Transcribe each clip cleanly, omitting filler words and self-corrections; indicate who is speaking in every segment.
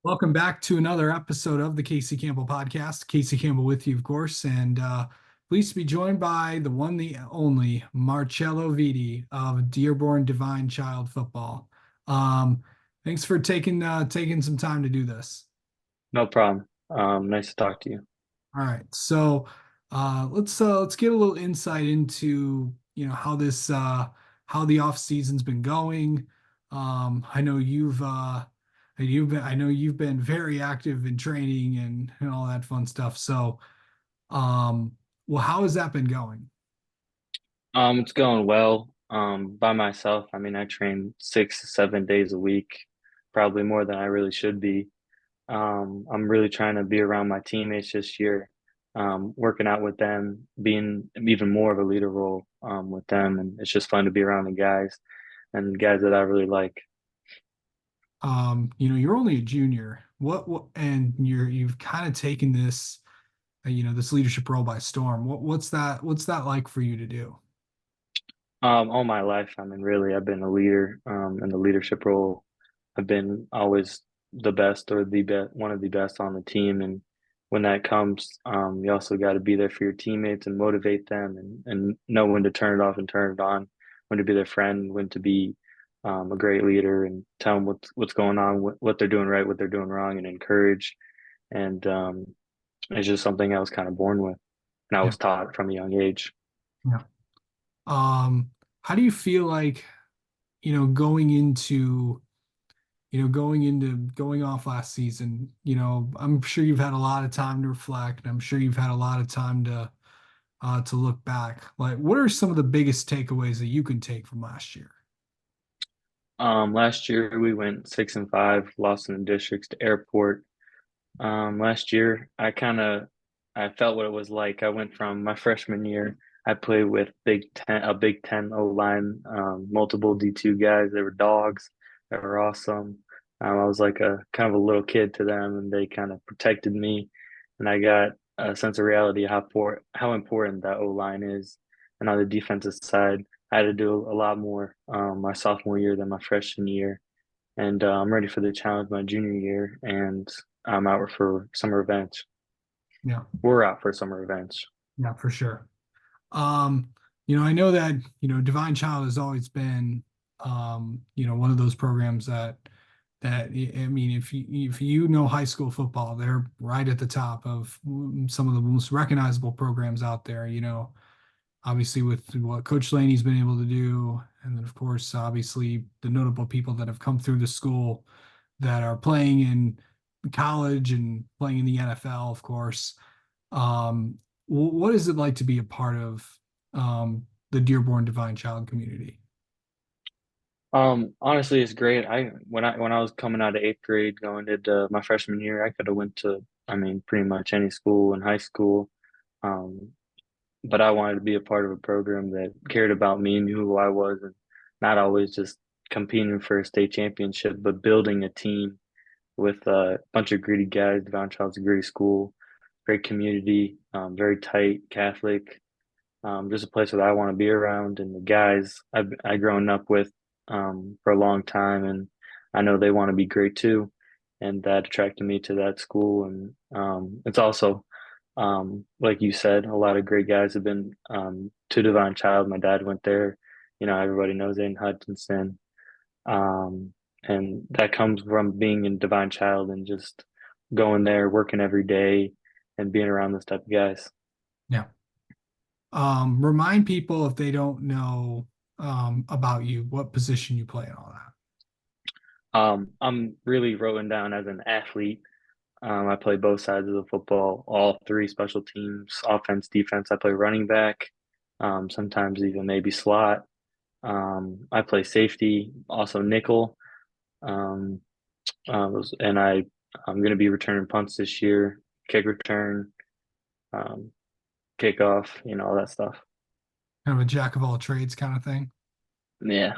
Speaker 1: Welcome back to another episode of the Casey Campbell podcast. Casey Campbell with you, of course, and pleased to be joined by the one, the only Marcello Vitti of Dearborn Divine Child Football. Thanks for taking some time to do this.
Speaker 2: No problem. Nice to talk to you.
Speaker 1: All right, so let's get a little insight into how the off season's been going. I know I know you've been very active in training and all that fun stuff. So well, how has that been going?
Speaker 2: It's going well. By myself. I mean, I train 6 to 7 days a week, probably more than I really should be. I'm really trying to be around my teammates this year, working out with them, being even more of a leader role, with them, and it's just fun to be around the guys and guys that I really like.
Speaker 1: You're only a junior. What and you've kind of taken this this leadership role by storm. What's that like for you to do?
Speaker 2: All my life, I mean, really, I've been a leader, in the leadership role. I've been always the best or the best, one of the best on the team. And when that comes, you also got to be there for your teammates and motivate them and know when to turn it off and turn it on, when to be their friend, when to be a great leader and tell them what's going on, what they're doing right, what they're doing wrong, and encourage. And it's just something I was kind of born with, and I
Speaker 1: Yeah,
Speaker 2: was taught from a young age.
Speaker 1: yeah. How do you feel like, going into going off last season, I'm sure you've had a lot of time to reflect, and I'm sure you've had a lot of time to look back. Like, what are some of the biggest takeaways that you can take from last year?
Speaker 2: Last year we went 6-5, lost in the districts to Airport. Last year I felt what it was like. I went from my freshman year. I played with Big Ten O line, multiple D2 guys. They were dogs. They were awesome. I was like a kind of a little kid to them, and they kind of protected me. And I got a sense of reality how important that O line is. And on the defensive side, I had to do a lot more my sophomore year than my freshman year. And I'm ready for the challenge my junior year, and I'm out for summer events.
Speaker 1: Yeah,
Speaker 2: We're out for summer events.
Speaker 1: yeah, for sure. Um, I know that, Divine Child has always been, one of those programs that I mean, if you know high school football, they're right at the top of some of the most recognizable programs out there. Obviously with what Coach Laney's been able to do, and then of course, obviously the notable people that have come through the school that are playing in college and playing in the NFL, of course. What is it like to be a part of the Dearborn Divine Child community?
Speaker 2: Honestly, it's great. When I was coming out of eighth grade, going into my freshman year, I could have went to, I mean, pretty much any school in high school. Um, but I wanted to be a part of a program that cared about me, knew who I was, and not always just competing for a state championship, but building a team with a bunch of gritty guys. Devon Child's a gritty school, great community, very tight, Catholic, just a place that I want to be around. And the guys I grown up with for a long time, and I know they want to be great too. And that attracted me to that school. And it's also, like you said, a lot of great guys have been to Divine Child. My dad went there. Everybody knows Aiden Hutchinson. Um, and that comes from being in Divine Child and just going there, working every day, and being around those type of guys.
Speaker 1: Yeah. Remind people if they don't know about you, what position you play and all that.
Speaker 2: I'm really written down as an athlete. I play both sides of the football, all three special teams, offense, defense. I play running back, sometimes even maybe slot. I play safety, also nickel. Um, and I'm going to be returning punts this year, kick return, um, kickoff, all that stuff.
Speaker 1: Kind of a jack of all trades kind of thing.
Speaker 2: Yeah.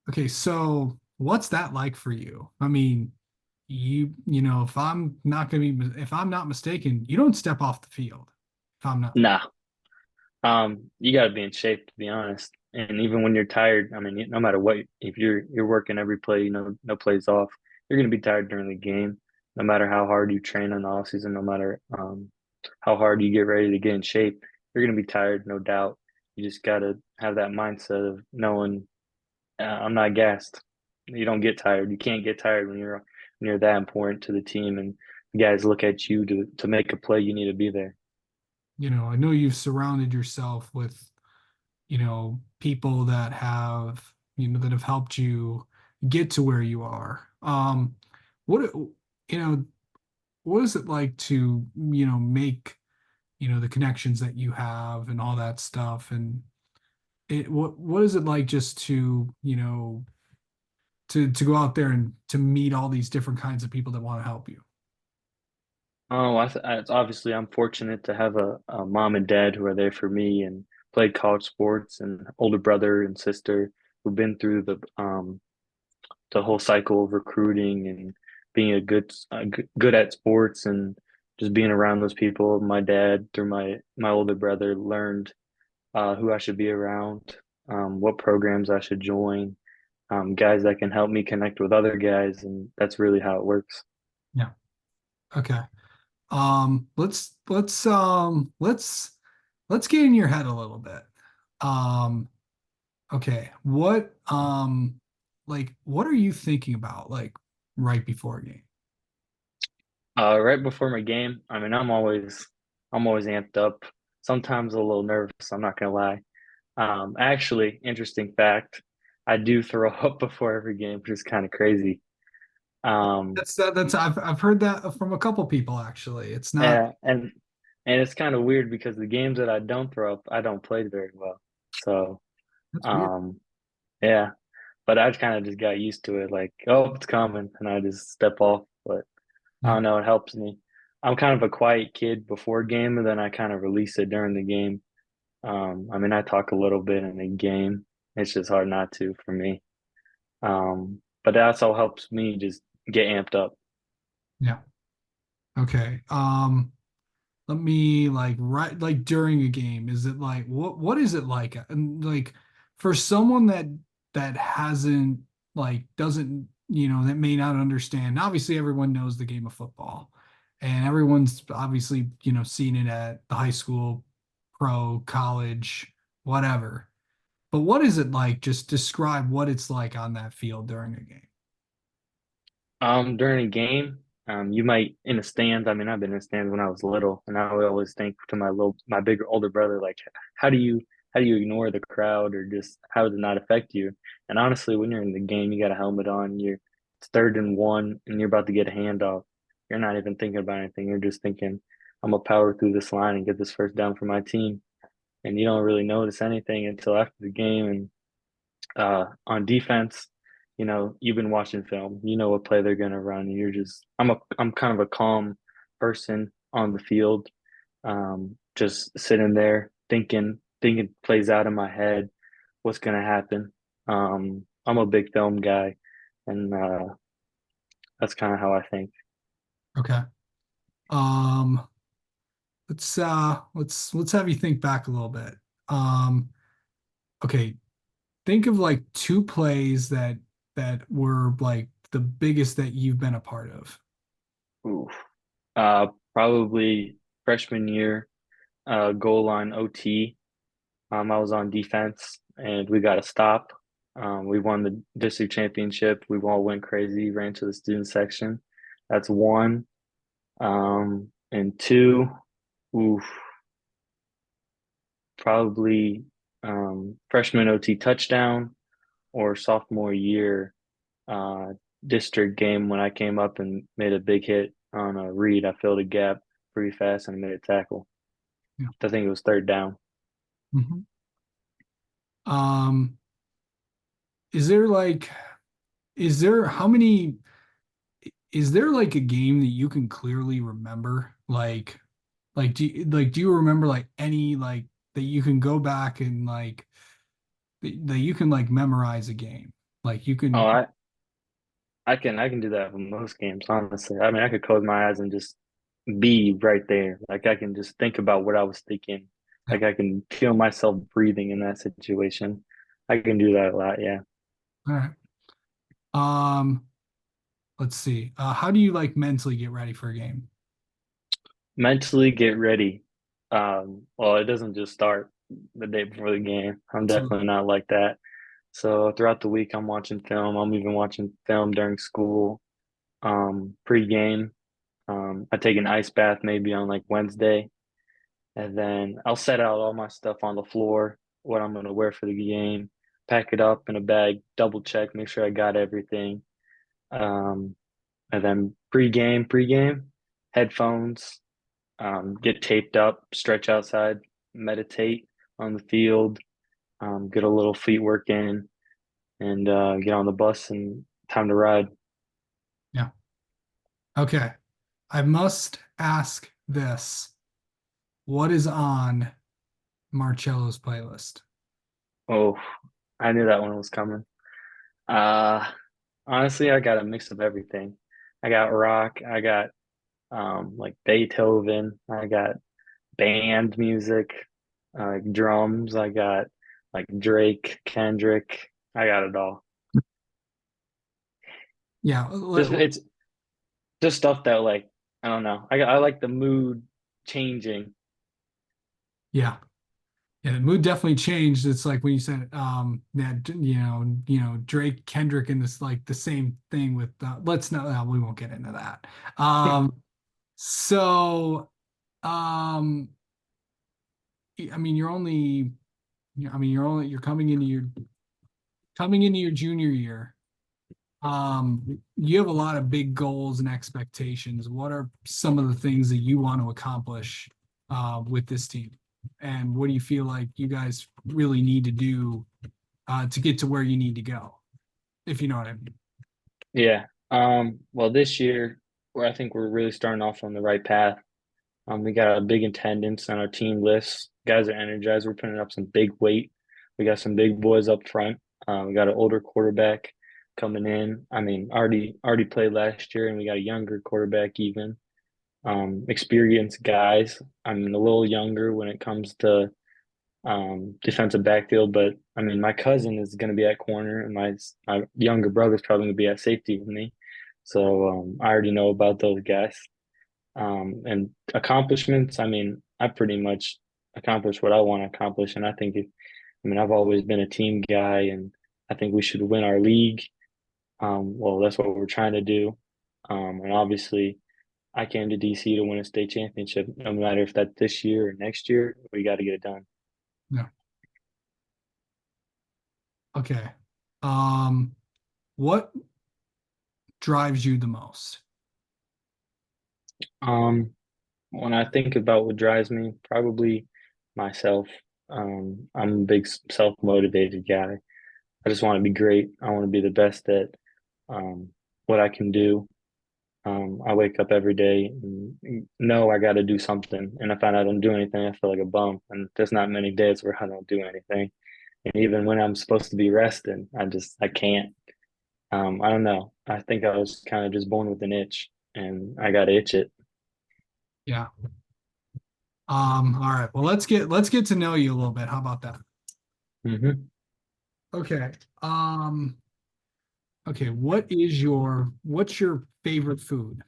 Speaker 1: Okay, so what's that like for you? I mean, if I'm not mistaken, you don't step off the field. If I'm not,
Speaker 2: Nah. You got to be in shape to be honest. And even when you're tired, I mean, no matter what, if you're working every play, no plays off, you're going to be tired during the game. no matter how hard you train in the off season, no matter how hard you get ready to get in shape, you're gonna be tired, no doubt. You just gotta have that mindset of knowing I'm not gassed. You don't get tired. You can't get tired when you're that important to the team, and the guys look at you to make a play. You need to be there.
Speaker 1: I know you've surrounded yourself with, people that have helped you get to where you are. What, you know, what is it like to, make, the connections that you have and all that stuff? And what is it like just to, to go out there and to meet all these different kinds of people that want to help you?
Speaker 2: Oh, it's obviously I'm fortunate to have a mom and dad who are there for me and played college sports, and older brother and sister who've been through the whole cycle of recruiting and being good at sports and just being around those people. My dad, through my older brother, learned who I should be around, what programs I should join, guys that can help me connect with other guys, and that's really how it works.
Speaker 1: Yeah. Okay. Let's get in your head a little bit. Um, okay. What are you thinking about like right before a game?
Speaker 2: Right before my game, I mean, I'm always amped up. Sometimes a little nervous. I'm not gonna lie. Actually, interesting fact, I do throw up before every game, which is kind of crazy. Um,
Speaker 1: I've heard that from a couple people actually. It's not
Speaker 2: yeah, and it's kind of weird because the games that I don't throw up, I don't play very well. So,
Speaker 1: That's weird.
Speaker 2: um, yeah, but I kind of just got used to it. Like, oh, it's coming, and I just step off. But I
Speaker 1: Yeah.
Speaker 2: don't know, it helps me. I'm kind of a quiet kid before game, and then I kind of release it during the game. I mean, I talk a little bit in the game. It's just hard not to for me. But that also helps me just get amped up.
Speaker 1: Yeah. Okay. Let me like during a game, is it like what is it like? And like for someone that hasn't doesn't, that may not understand. Obviously, everyone knows the game of football, and everyone's obviously, seen it at the high school, pro, college, whatever. But what is it like? Just describe what it's like on that field during a game.
Speaker 2: During a game, you might in the stands. I mean, I've been in the stands when I was little, and I would always think to my bigger older brother, like, how do you how do you ignore the crowd or just how does it not affect you? And honestly, when you're in the game, you got a helmet on, it's 3rd and 1, and you're about to get a handoff. You're not even thinking about anything. You're just thinking, I'm gonna power through this line and get this first down for my team. And you don't really notice anything until after the game. And on defense, you've been watching film, you know what play they're gonna run. And I'm kind of a calm person on the field, just sitting there thinking plays out in my head, what's gonna happen. I'm a big film guy, and that's kind of how I think.
Speaker 1: Okay. Um, let's have you think back a little bit. Um, okay, think of like two plays that were like the biggest that you've been a part of.
Speaker 2: Ooh. Probably freshman year, goal line OT. I was on defense and we got a stop. We won the district championship. We all went crazy, ran to the student section. That's one. And two, oof, probably freshman OT touchdown or sophomore year uh, district game when I came up and made a big hit on a read. I filled a gap pretty fast and made a tackle.
Speaker 1: Yeah.
Speaker 2: I think it was 3rd down.
Speaker 1: Mhm. Um, is there like is there how many is there like a game that you can clearly remember? Do you remember like any like that you can go back and like that you can like memorize a game? Like you
Speaker 2: Oh,
Speaker 1: can
Speaker 2: I can do that for most games, honestly. I mean, I could close my eyes and just be right there. Like I can just think about what I was thinking.
Speaker 1: yeah.
Speaker 2: Like I can feel myself breathing in that situation. I can do that a lot, yeah.
Speaker 1: All right. Um, let's see. How do you like mentally get ready for a game?
Speaker 2: Mentally get ready. Well, it doesn't just start the day before the game. I'm
Speaker 1: So
Speaker 2: definitely not like that. So throughout the week, I'm watching film. I'm even watching film during school. Pre-game, I take an ice bath maybe on like Wednesday, and then I'll set out all my stuff on the floor, what I'm gonna wear for the game, pack it up in a bag, double check, make sure I got everything. Um, and then pre-game, headphones, get taped up, stretch outside, meditate on the field, get a little feet work in, and get on the bus and time to ride.
Speaker 1: yeah. Okay. I must ask this. What is on Marcello's playlist?
Speaker 2: Oh, I knew that one was coming. Uh, Honestly, I got a mix of everything. I got rock, I got like Beethoven, I got band music, drums, I got like Drake, Kendrick, I got it all.
Speaker 1: Yeah.
Speaker 2: It's just stuff that like I don't know. I like the mood changing.
Speaker 1: Yeah. Yeah, the mood definitely changed. It's like when you said that Drake, Kendrick, and this like the same thing with let's not we won't get into that. So um I mean you're coming into your junior year. You have a lot of big goals and expectations. What are some of the things that you want to accomplish with this team? And what do you feel like you guys really need to do to get to where you need to go, if you know what I mean?
Speaker 2: Yeah. Well, this year, where I think we're really starting off on the right path. We got a big attendance on our team lists. Guys are energized. We're putting up some big weight. We got some big boys up front. We got an older quarterback coming in. I mean, already played last year, and we got a younger quarterback even. Experienced guys. I mean, a little younger when it comes to defensive backfield, but I mean, my cousin is going to be at corner, and my younger brother's probably going to be at safety with me. So I already know about those guys. And accomplishments, I mean, I pretty much accomplished what I want to accomplish. And I mean, I've always been a team guy, and I think we should win our league. Well, that's what we're trying to do. And obviously, I came to DC to win a state championship. No matter if that's this year or next year, we got to get it done.
Speaker 1: No. Okay. Um, what drives you the most?
Speaker 2: Um, when I think about what drives me, probably myself. I'm a big self-motivated guy. I just want to be great. I want to be the best at um, what I can do. I wake up every day and know I got to do something. And if I don't do anything, I feel like a bum. And there's not many days where I don't do anything. And even when I'm supposed to be resting, I can't. I don't know. I think I was kind of just born with an itch, and I got to itch it.
Speaker 1: Yeah. All right. Well, let's get to know you a little bit. How about that?
Speaker 2: Hmm.
Speaker 1: Okay. Okay, what's your favorite food?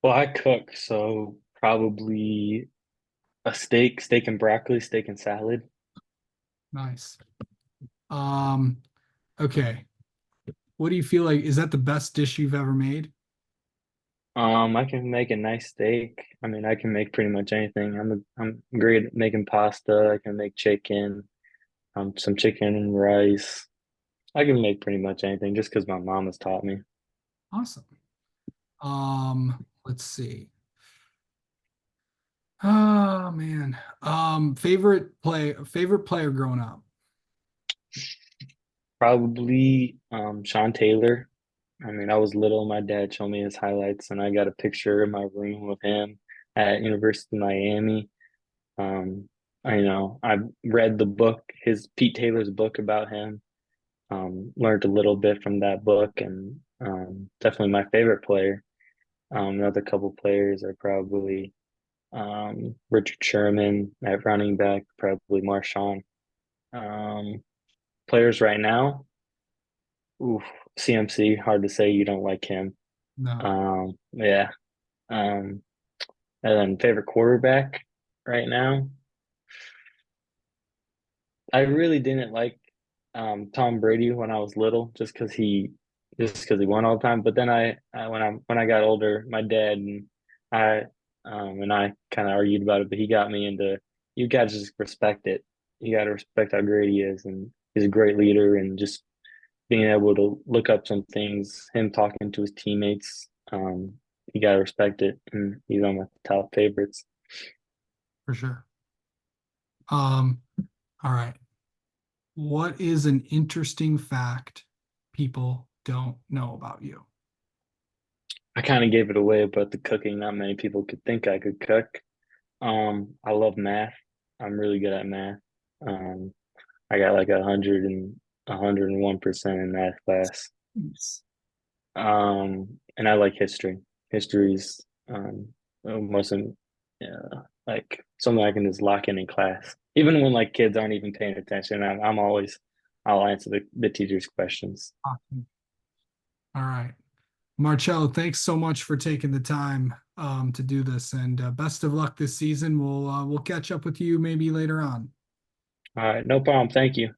Speaker 2: Well, I cook, so probably a steak and broccoli, steak and salad.
Speaker 1: Nice. Um, okay. What do you feel like is that the best dish you've ever made?
Speaker 2: I can make a nice steak. I mean, I can make pretty much anything. I'm great at making pasta. I can make chicken, some chicken and rice. I can make pretty much anything just because my mom has taught me.
Speaker 1: Awesome. Let's see. Oh man. Favorite player growing up.
Speaker 2: Probably Sean Taylor. I mean, I was little. My dad showed me his highlights, and I got a picture in my room of him at University of Miami. Um, I read the book, his Pete Taylor's book about him. Learned a little bit from that book, and definitely my favorite player. Another couple players are probably Richard Sherman at running back, probably Marshawn. Um, Players right now, oof. CMC, hard to say you don't like him.
Speaker 1: No.
Speaker 2: Yeah. Um, and then favorite quarterback right now. I really didn't like Tom Brady when I was little, just because he won all the time. But then when I got older, my dad I and I kind of argued about it, but he got me into you got to just respect it. You got to respect how great he is, and he's a great leader, and just being able to look up some things, him talking to his teammates, you got to respect it, and he's one of my top favorites.
Speaker 1: For sure. Um, all right. What is an interesting fact people don't know about you?
Speaker 2: I kind of gave it away, but the cooking, not many people could think I could cook. I love math. I'm really good at math. Um, I got like 101% in math class.
Speaker 1: Yes.
Speaker 2: And I like history. History's most like something I can just lock in class. Even when like kids aren't even paying attention, I'm always I'll answer the teacher's questions.
Speaker 1: Awesome. All right. Marcello, thanks so much for taking the time to do this, and best of luck this season. We'll catch up with you maybe later on.
Speaker 2: All right, no problem. Thank you.